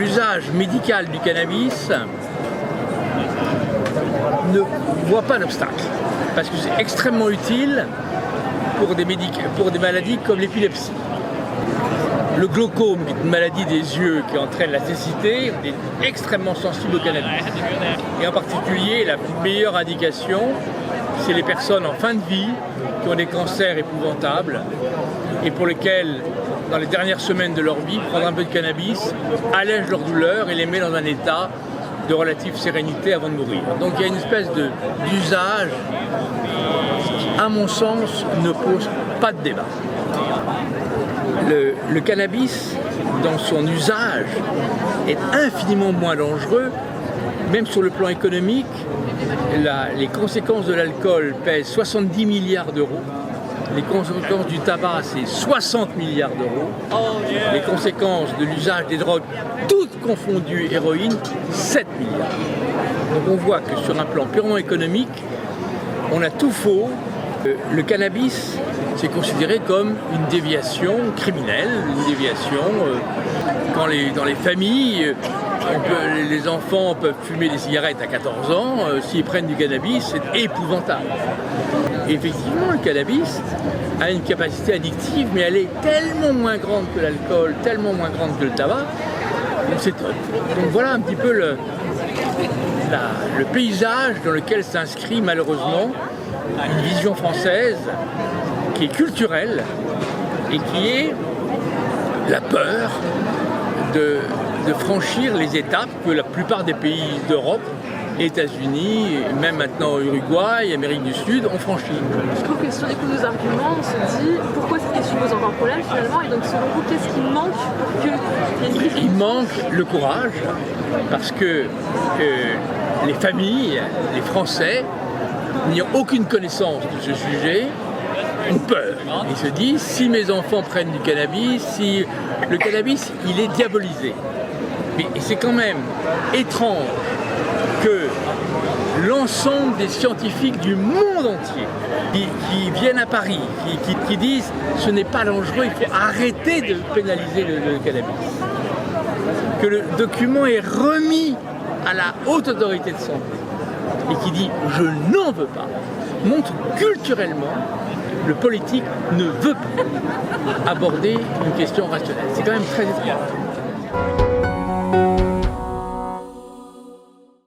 l'usage médical du cannabis ne voit pas d'obstacle, parce que c'est extrêmement utile pour des maladies comme l'épilepsie. Le glaucome, qui est une maladie des yeux qui entraîne la cécité, est extrêmement sensible au cannabis. Et en particulier, la meilleure indication, c'est les personnes en fin de vie qui ont des cancers épouvantables et pour lesquels, dans les dernières semaines de leur vie, prendre un peu de cannabis allège leur douleur et les met dans un état de relative sérénité avant de mourir. Donc il y a une espèce d'usage qui, à mon sens, ne pose pas de débat. Le cannabis, dans son usage, est infiniment moins dangereux, même sur le plan économique. Les conséquences de l'alcool pèsent 70 milliards d'euros. Les conséquences du tabac, c'est 60 milliards d'euros. Les conséquences de l'usage des drogues, toutes confondues, héroïne, 7 milliards. Donc on voit que sur un plan purement économique, on a tout faux. Le cannabis, c'est considéré comme une déviation criminelle, une déviation dans les familles. Les enfants peuvent fumer des cigarettes à 14 ans, s'ils prennent du cannabis, c'est épouvantable. Et effectivement, le cannabis a une capacité addictive, mais elle est tellement moins grande que l'alcool, tellement moins grande que le tabac, donc voilà un petit peu le paysage dans lequel s'inscrit malheureusement une vision française qui est culturelle et qui est la peur de franchir les étapes que la plupart des pays d'Europe, États-Unis, même maintenant Uruguay, Amérique du Sud, ont franchi. Je trouve que sur les coups de nos arguments, on se dit pourquoi cette question pose encore problème finalement, et donc selon vous, qu'est-ce qui manque pour qu'il y ait une crise ? Il manque le courage, parce que les familles, les Français, n'ayant aucune connaissance de ce sujet, ont peur. Ils se disent, si mes enfants prennent du cannabis, si le cannabis, il est diabolisé. Et c'est quand même étrange que l'ensemble des scientifiques du monde entier qui viennent à Paris, qui disent ce n'est pas dangereux, il faut arrêter de pénaliser le cannabis. Que le document est remis à la haute autorité de santé et qui dit je n'en veux pas, montre culturellement le politique ne veut pas aborder une question rationnelle. C'est quand même très étrange.